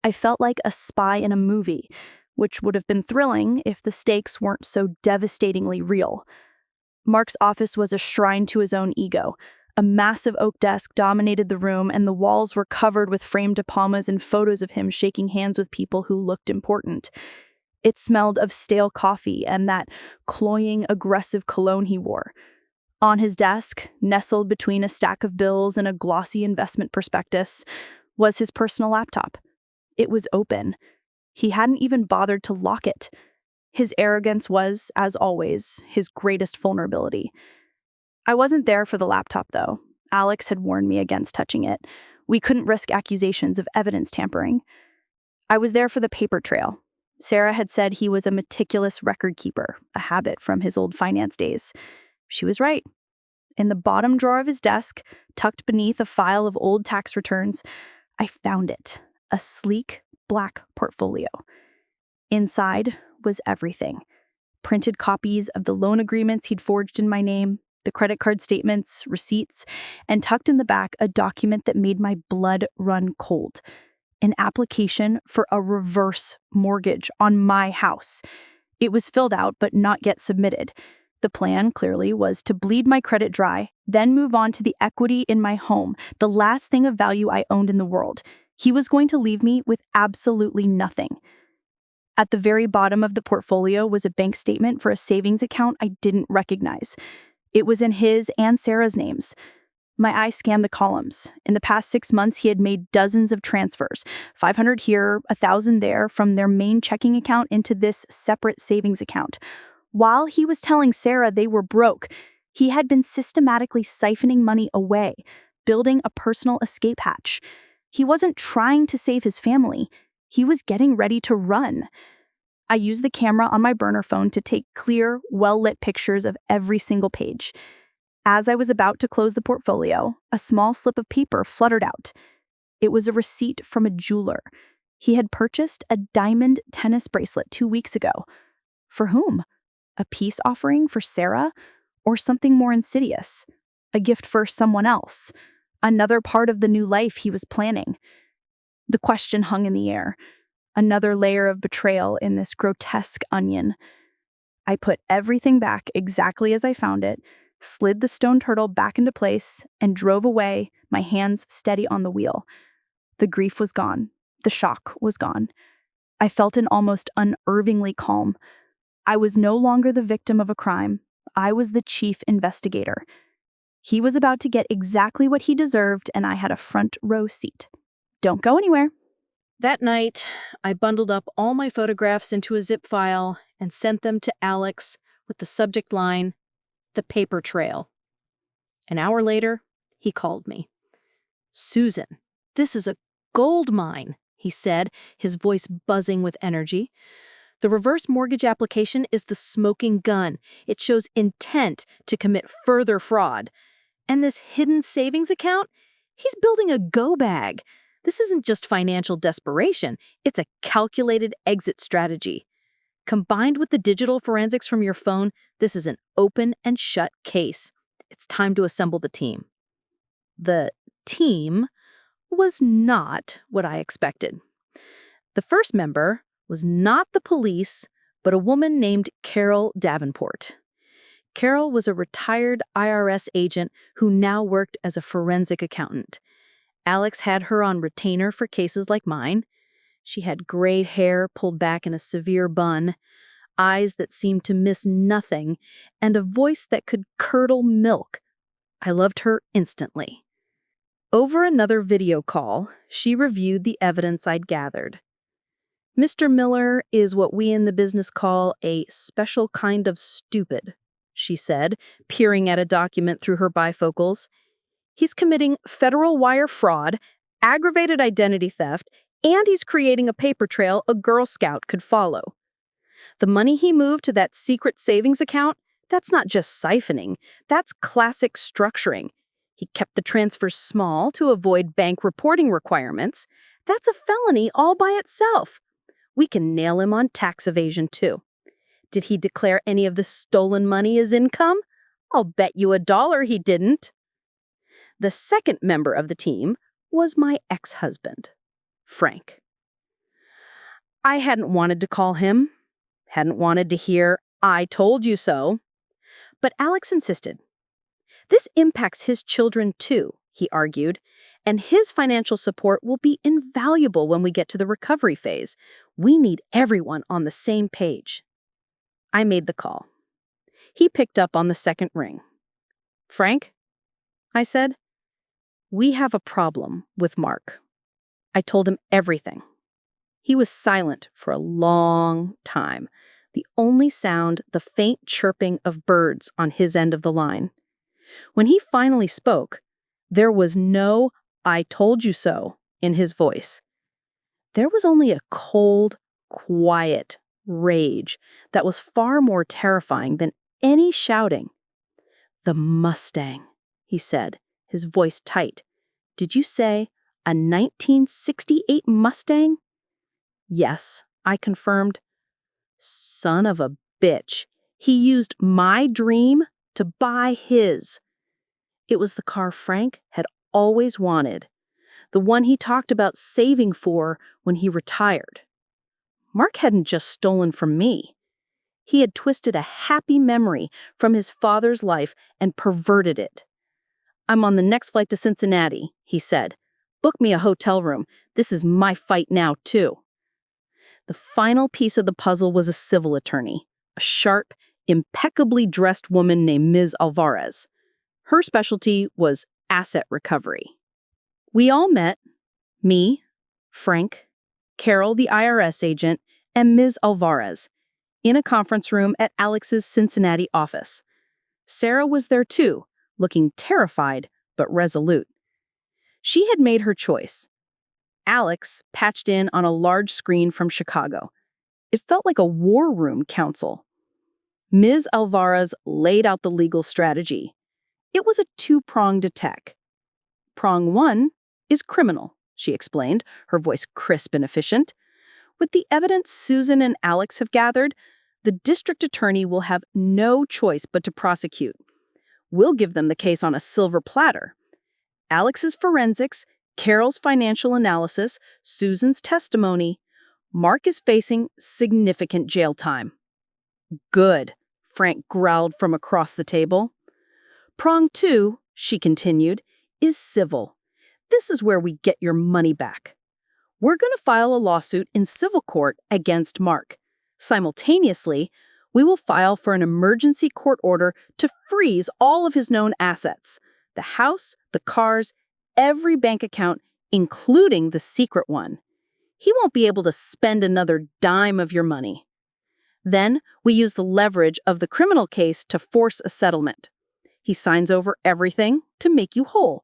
I felt like a spy in a movie, which would have been thrilling if the stakes weren't so devastatingly real. Mark's office was a shrine to his own ego. A massive oak desk dominated the room, and the walls were covered with framed diplomas and photos of him shaking hands with people who looked important. It smelled of stale coffee and that cloying, aggressive cologne he wore. On his desk, nestled between a stack of bills and a glossy investment prospectus, was his personal laptop. It was open. He hadn't even bothered to lock it. His arrogance was, as always, his greatest vulnerability. I wasn't there for the laptop, though. Alex had warned me against touching it. We couldn't risk accusations of evidence tampering. I was there for the paper trail. Sarah had said he was a meticulous record keeper, a habit from his old finance days. She was right. In the bottom drawer of his desk, tucked beneath a file of old tax returns, I found it, a sleek, black portfolio. Inside was everything. Printed copies of the loan agreements he'd forged in my name, the credit card statements, receipts, and tucked in the back a document that made my blood run cold. An application for a reverse mortgage on my house. It was filled out but not yet submitted. The plan, clearly, was to bleed my credit dry, then move on to the equity in my home, the last thing of value I owned in the world. He was going to leave me with absolutely nothing. At the very bottom of the portfolio was a bank statement for a savings account I didn't recognize. It was in his and Sarah's names. My eye scanned the columns. In the past 6 months, he had made dozens of transfers, 500 here, 1,000 there, from their main checking account into this separate savings account. While he was telling Sarah they were broke, he had been systematically siphoning money away, building a personal escape hatch. He wasn't trying to save his family. He was getting ready to run. I used the camera on my burner phone to take clear, well-lit pictures of every single page. As I was about to close the portfolio, a small slip of paper fluttered out. It was a receipt from a jeweler. He had purchased a diamond tennis bracelet 2 weeks ago. For whom? A peace offering for Sarah? Or something more insidious? A gift for someone else? Another part of the new life he was planning? The question hung in the air. Another layer of betrayal in this grotesque onion. I put everything back exactly as I found it, slid the stone turtle back into place, and drove away, my hands steady on the wheel. The grief was gone. The shock was gone. I felt an almost unervingly calm. I was no longer the victim of a crime. I was the chief investigator. He was about to get exactly what he deserved, and I had a front row seat. Don't go anywhere. That night, I bundled up all my photographs into a zip file and sent them to Alex with the subject line, "The Paper Trail." An hour later, he called me. "Susan, This is a gold mine, he said, his voice buzzing with energy. The reverse mortgage application is the smoking gun. It shows intent to commit further fraud. And this hidden savings account? He's building a go bag. This isn't just financial desperation, it's a calculated exit strategy. Combined with the digital forensics from your phone, this is an open and shut case. It's time to assemble the team. The team was not what I expected. The first member was not the police, but a woman named Carol Davenport. Carol was a retired IRS agent who now worked as a forensic accountant. Alex had her on retainer for cases like mine. She had gray hair pulled back in a severe bun, eyes that seemed to miss nothing, and a voice that could curdle milk. I loved her instantly. Over another video call, she reviewed the evidence I'd gathered. Mr. Miller is what we in the business call a special kind of stupid, she said, peering at a document through her bifocals. He's committing federal wire fraud, aggravated identity theft, and he's creating a paper trail a Girl Scout could follow. The money he moved to that secret savings account, that's not just siphoning, that's classic structuring. He kept the transfers small to avoid bank reporting requirements. That's a felony all by itself. We can nail him on tax evasion, too. Did he declare any of the stolen money as income? I'll bet you $1 he didn't. The second member of the team was my ex-husband, Frank. I hadn't wanted to call him, hadn't wanted to hear, "I told you so." But Alex insisted. This impacts his children, too, he argued, and his financial support will be invaluable when we get to the recovery phase. We need everyone on the same page. I made the call. He picked up on the second ring. "Frank," I said, "we have a problem with Mark." I told him everything. He was silent for a long time, the only sound the faint chirping of birds on his end of the line. When he finally spoke, there was no "I told you so" in his voice. There was only a cold, quiet rage that was far more terrifying than any shouting. "The Mustang," he said, his voice tight. "Did you say a 1968 Mustang?" "Yes," I confirmed. Son of a bitch. He used my dream to buy his. It was the car Frank had always wanted, the one he talked about saving for when he retired. Mark hadn't just stolen from me. He had twisted a happy memory from his father's life and perverted it. "I'm on the next flight to Cincinnati," he said. "Book me a hotel room. This is my fight now, too." The final piece of the puzzle was a civil attorney, a sharp, impeccably dressed woman named Ms. Alvarez. Her specialty was asset recovery. We all met, me, Frank, Carol, the IRS agent, and Ms. Alvarez, in a conference room at Alex's Cincinnati office. Sarah was there too, looking terrified but resolute. She had made her choice. Alex patched in on a large screen from Chicago. It felt like a war room council. Ms. Alvarez laid out the legal strategy. It was a two-pronged attack. Prong one is criminal, she explained, her voice crisp and efficient. With the evidence Susan and Alex have gathered, the district attorney will have no choice but to prosecute. We'll give them the case on a silver platter. Alex's forensics, Carol's financial analysis, Susan's testimony. Mark is facing significant jail time. Good, Frank growled from across the table. Prong two, she continued, is civil. This is where we get your money back. We're going to file a lawsuit in civil court against Mark. Simultaneously, we will file for an emergency court order to freeze all of his known assets. The house, the cars, every bank account, including the secret one. He won't be able to spend another dime of your money. Then we use the leverage of the criminal case to force a settlement. He signs over everything to make you whole.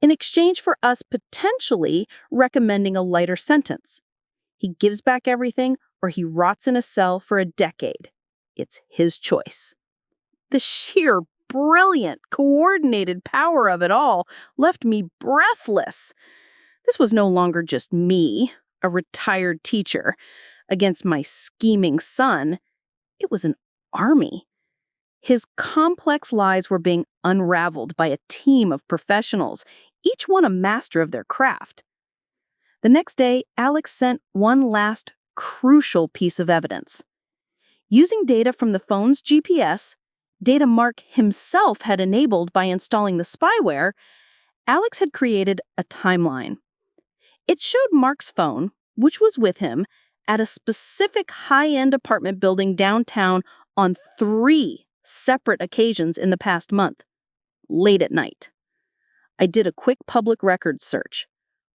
in exchange for us potentially recommending a lighter sentence. He gives back everything or he rots in a cell for a decade. It's his choice. The sheer brilliant, coordinated power of it all left me breathless. This was no longer just me, a retired teacher, against my scheming son. It was an army. His complex lies were being unraveled by a team of professionals, each one a master of their craft. The next day, Alex sent one last crucial piece of evidence. Using data from the phone's GPS, data Mark himself had enabled by installing the spyware, Alex had created a timeline. It showed Mark's phone, which was with him, at a specific high-end apartment building downtown on 3 separate occasions in the past month, late at night. I did a quick public records search.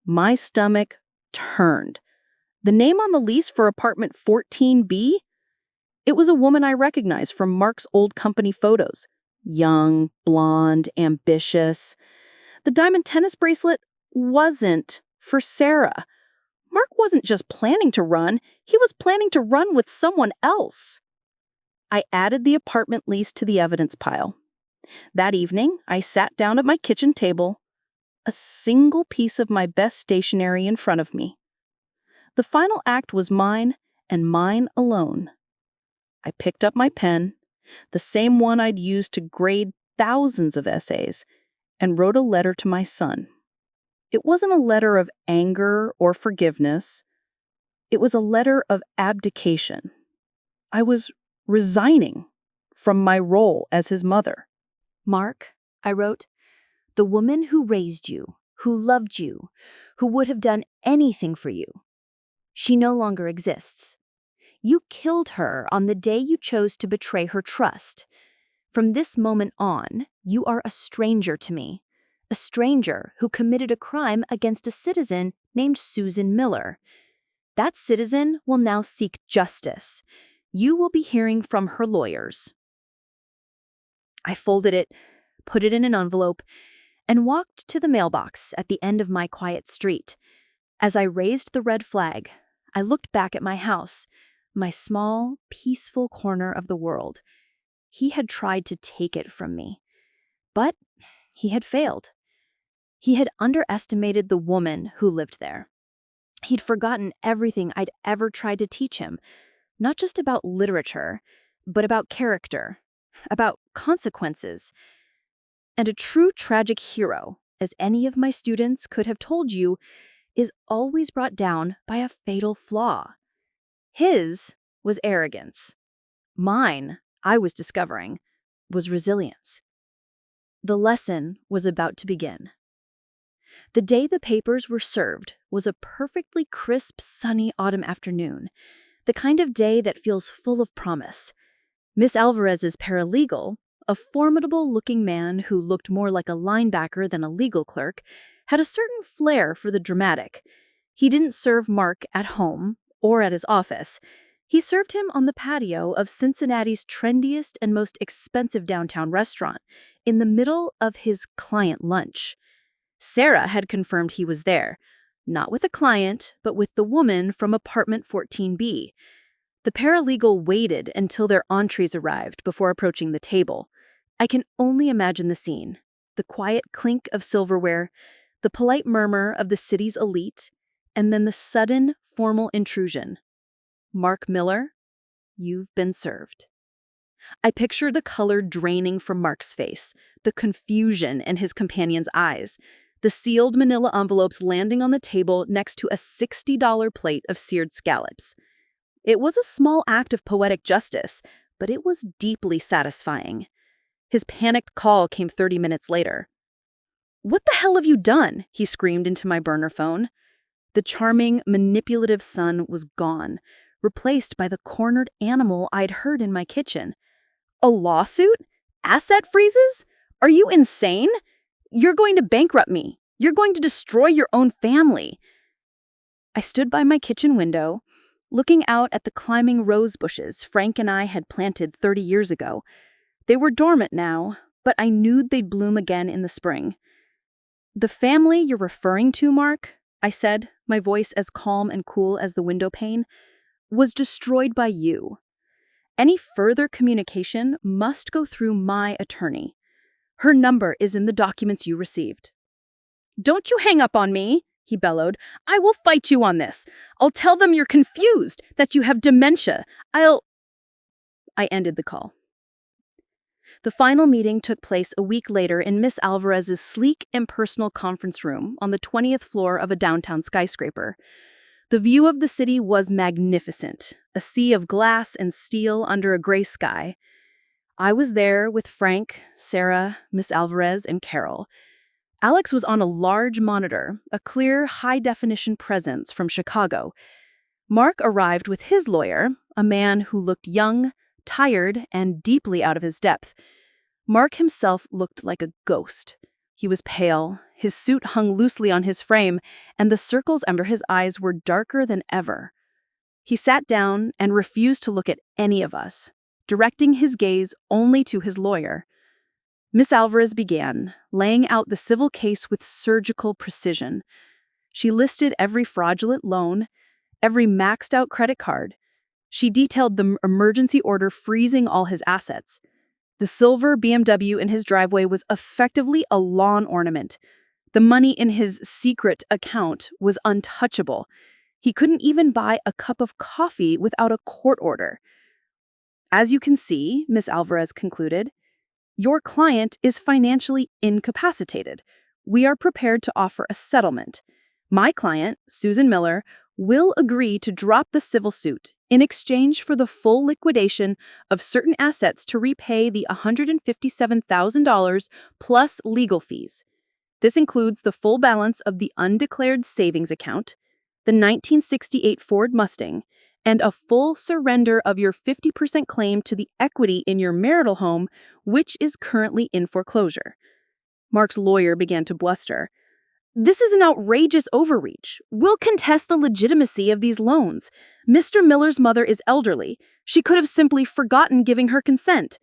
My stomach turned. The name on the lease for apartment 14B? It was a woman I recognized from Mark's old company photos. Young, blonde, ambitious. The diamond tennis bracelet wasn't for Sarah. Mark wasn't just planning to run, he was planning to run with someone else. I added the apartment lease to the evidence pile. That evening, I sat down at my kitchen table, a single piece of my best stationery in front of me. The final act was mine and mine alone. I picked up my pen, the same one I'd used to grade thousands of essays, and wrote a letter to my son. It wasn't a letter of anger or forgiveness. It was a letter of abdication. I was resigning from my role as his mother. Mark, I wrote, the woman who raised you, who loved you, who would have done anything for you, she no longer exists. You killed her on the day you chose to betray her trust. From this moment on, you are a stranger to me, a stranger who committed a crime against a citizen named Susan Miller. That citizen will now seek justice. You will be hearing from her lawyers. I folded it, put it in an envelope, and walked to the mailbox at the end of my quiet street. As I raised the red flag, I looked back at my house, my small, peaceful corner of the world. He had tried to take it from me, but he had failed. He had underestimated the woman who lived there. He'd forgotten everything I'd ever tried to teach him, not just about literature, but about character, about consequences. And a true tragic hero, as any of my students could have told you, is always brought down by a fatal flaw. His was arrogance. Mine, I was discovering, was resilience. The lesson was about to begin. The day the papers were served was a perfectly crisp, sunny autumn afternoon, the kind of day that feels full of promise. Miss Alvarez's paralegal, a formidable-looking man who looked more like a linebacker than a legal clerk, had a certain flair for the dramatic. He didn't serve Mark at home or at his office. He served him on the patio of Cincinnati's trendiest and most expensive downtown restaurant, in the middle of his client lunch. Sarah had confirmed he was there, not with a client, but with the woman from apartment 14B. The paralegal waited until their entrees arrived before approaching the table. I can only imagine the scene. The quiet clink of silverware, the polite murmur of the city's elite, and then the sudden, formal intrusion. Mark Miller, you've been served. I picture the color draining from Mark's face, the confusion in his companion's eyes, the sealed manila envelopes landing on the table next to a $60 plate of seared scallops. It was a small act of poetic justice, but it was deeply satisfying. His panicked call came 30 minutes later. "What the hell have you done?" he screamed into my burner phone. The charming, manipulative son was gone, replaced by the cornered animal I'd heard in my kitchen. "A lawsuit? Asset freezes? Are you insane? You're going to bankrupt me. You're going to destroy your own family." I stood by my kitchen window, looking out at the climbing rose bushes Frank and I had planted 30 years ago. They were dormant now, but I knew they'd bloom again in the spring. "The family you're referring to, Mark," I said, my voice as calm and cool as the window pane, "was destroyed by you. Any further communication must go through my attorney. Her number is in the documents you received." "Don't you hang up on me," he bellowed. "I will fight you on this. I'll tell them you're confused, that you have dementia. I ended the call. The final meeting took place a week later in Miss Alvarez's sleek, impersonal conference room on the 20th floor of a downtown skyscraper. The view of the city was magnificent, a sea of glass and steel under a gray sky. I was there with Frank, Sarah, Miss Alvarez, and Carol. Alex was on a large monitor, a clear, high-definition presence from Chicago. Mark arrived with his lawyer, a man who looked young, tired, and deeply out of his depth. Mark himself looked like a ghost. He was pale, his suit hung loosely on his frame, and the circles under his eyes were darker than ever. He sat down and refused to look at any of us, directing his gaze only to his lawyer. Miss Alvarez began, laying out the civil case with surgical precision. She listed every fraudulent loan, every maxed-out credit card. She detailed the emergency order freezing all his assets. The silver BMW in his driveway was effectively a lawn ornament. The money in his secret account was untouchable. He couldn't even buy a cup of coffee without a court order. "As you can see," Miss Alvarez concluded, "your client is financially incapacitated. We are prepared to offer a settlement. My client, Susan Miller, will agree to drop the civil suit in exchange for the full liquidation of certain assets to repay the $157,000 plus legal fees. This includes the full balance of the undeclared savings account, the 1968 Ford Mustang, and a full surrender of your 50% claim to the equity in your marital home, which is currently in foreclosure." Mark's lawyer began to bluster. "This is an outrageous overreach. We'll contest the legitimacy of these loans. Mr. Miller's mother is elderly. She could have simply forgotten giving her consent."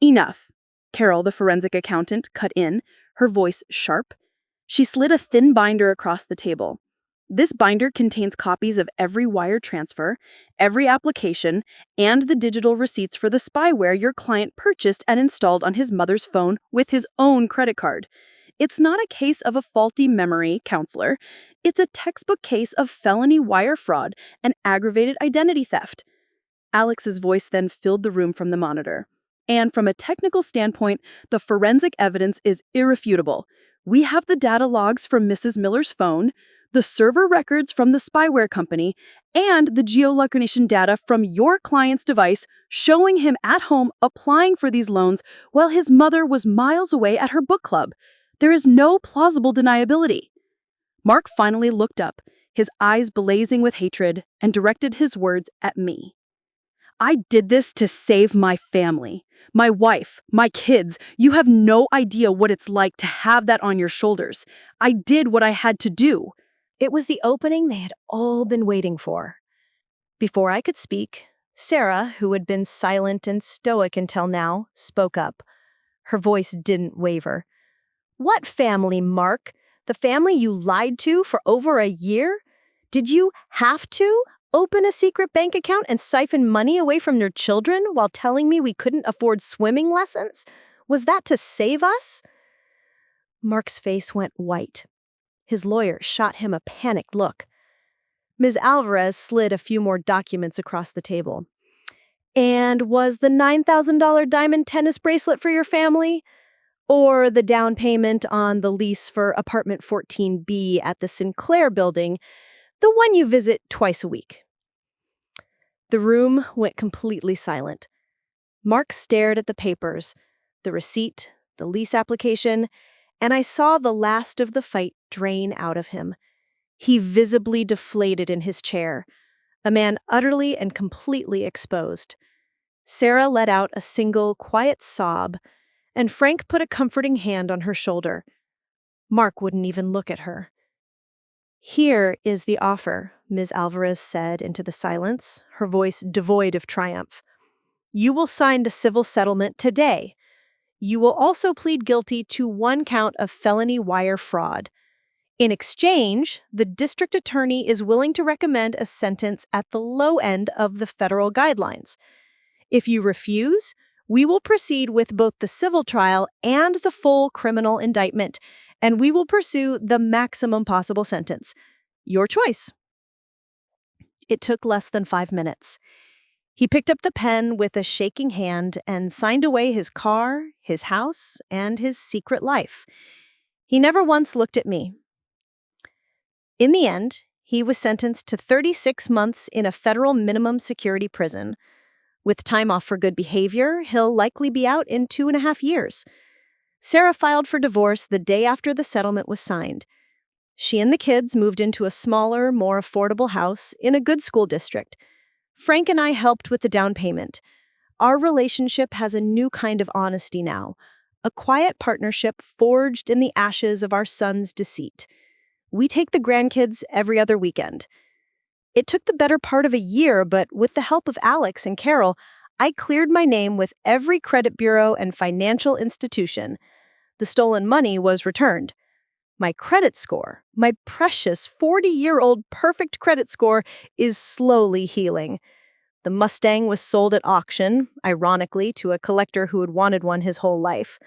"Enough," Carol, the forensic accountant, cut in, her voice sharp. She slid a thin binder across the table. "This binder contains copies of every wire transfer, every application, and the digital receipts for the spyware your client purchased and installed on his mother's phone with his own credit card. It's not a case of a faulty memory, counselor. It's a textbook case of felony wire fraud and aggravated identity theft." Alex's voice then filled the room from the monitor. "And from a technical standpoint, the forensic evidence is irrefutable. We have the data logs from Mrs. Miller's phone, the server records from the spyware company, and the geolocalization data from your client's device showing him at home applying for these loans while his mother was miles away at her book club. There is no plausible deniability." Mark finally looked up, his eyes blazing with hatred, and directed his words at me. "I did this to save my family, my wife, my kids. You have no idea what it's like to have that on your shoulders. I did what I had to do." It was the opening they had all been waiting for. Before I could speak, Sarah, who had been silent and stoic until now, spoke up. Her voice didn't waver. "What family, Mark? The family you lied to for over a year? Did you have to open a secret bank account and siphon money away from your children while telling me we couldn't afford swimming lessons? Was that to save us?" Mark's face went white. His lawyer shot him a panicked look. Ms. Alvarez slid a few more documents across the table. "And was the $9,000 diamond tennis bracelet for your family? Or the down payment on the lease for apartment 14B at the Sinclair building, the one you visit twice a week?" The room went completely silent. Mark stared at the papers, the receipt, the lease application, and I saw the last of the fight drain out of him. He visibly deflated in his chair, a man utterly and completely exposed. Sarah let out a single, quiet sob, and Frank put a comforting hand on her shoulder. Mark wouldn't even look at her. "Here is the offer," Ms. Alvarez said into the silence, her voice devoid of triumph. "You will sign the civil settlement today. You will also plead guilty to 1 count of felony wire fraud. In exchange, the district attorney is willing to recommend a sentence at the low end of the federal guidelines. If you refuse, we will proceed with both the civil trial and the full criminal indictment, and we will pursue the maximum possible sentence. Your choice. It took less than 5 minutes. He picked up the pen with a shaking hand and signed away his car, his house, and his secret life. He never once looked at me. In the end, he was sentenced to 36 months in a federal minimum security prison. With time off for good behavior, he'll likely be out in 2.5 years. Sarah filed for divorce the day after the settlement was signed. She and the kids moved into a smaller, more affordable house in a good school district. Frank and I helped with the down payment. Our relationship has a new kind of honesty now, a quiet partnership forged in the ashes of our son's deceit. We take the grandkids every other weekend. It took the better part of a year, but with the help of Alex and Carol, I cleared my name with every credit bureau and financial institution. The stolen money was returned. My credit score, my precious 40-year-old perfect credit score, is slowly healing. The Mustang was sold at auction, ironically, to a collector who had wanted one his whole life.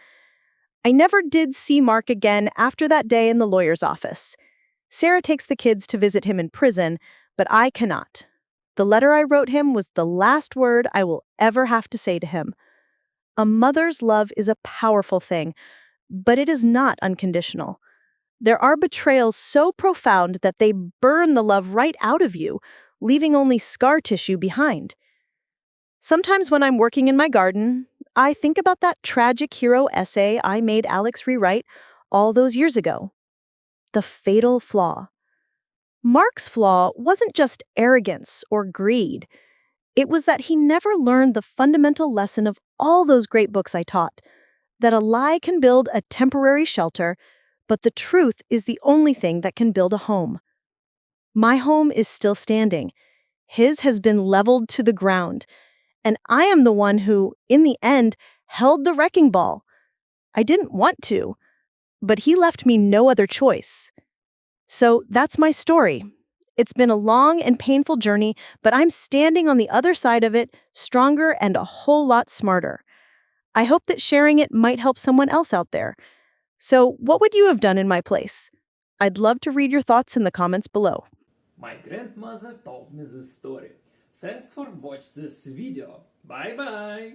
I never did see Mark again after that day in the lawyer's office. Sarah takes the kids to visit him in prison, but I cannot. The letter I wrote him was the last word I will ever have to say to him. A mother's love is a powerful thing, but it is not unconditional. There are betrayals so profound that they burn the love right out of you, leaving only scar tissue behind. Sometimes when I'm working in my garden, I think about that tragic hero essay I made Alex rewrite all those years ago. The fatal flaw. Mark's flaw wasn't just arrogance or greed. It was that he never learned the fundamental lesson of all those great books I taught, that a lie can build a temporary shelter, but the truth is the only thing that can build a home. My home is still standing. His has been leveled to the ground. And I am the one who, in the end, held the wrecking ball. I didn't want to, but he left me no other choice. So that's my story. It's been a long and painful journey, but I'm standing on the other side of it, stronger and a whole lot smarter. I hope that sharing it might help someone else out there. So, what would you have done in my place? I'd love to read your thoughts in the comments below. My grandmother told me this story. Thanks for watching this video. Bye bye!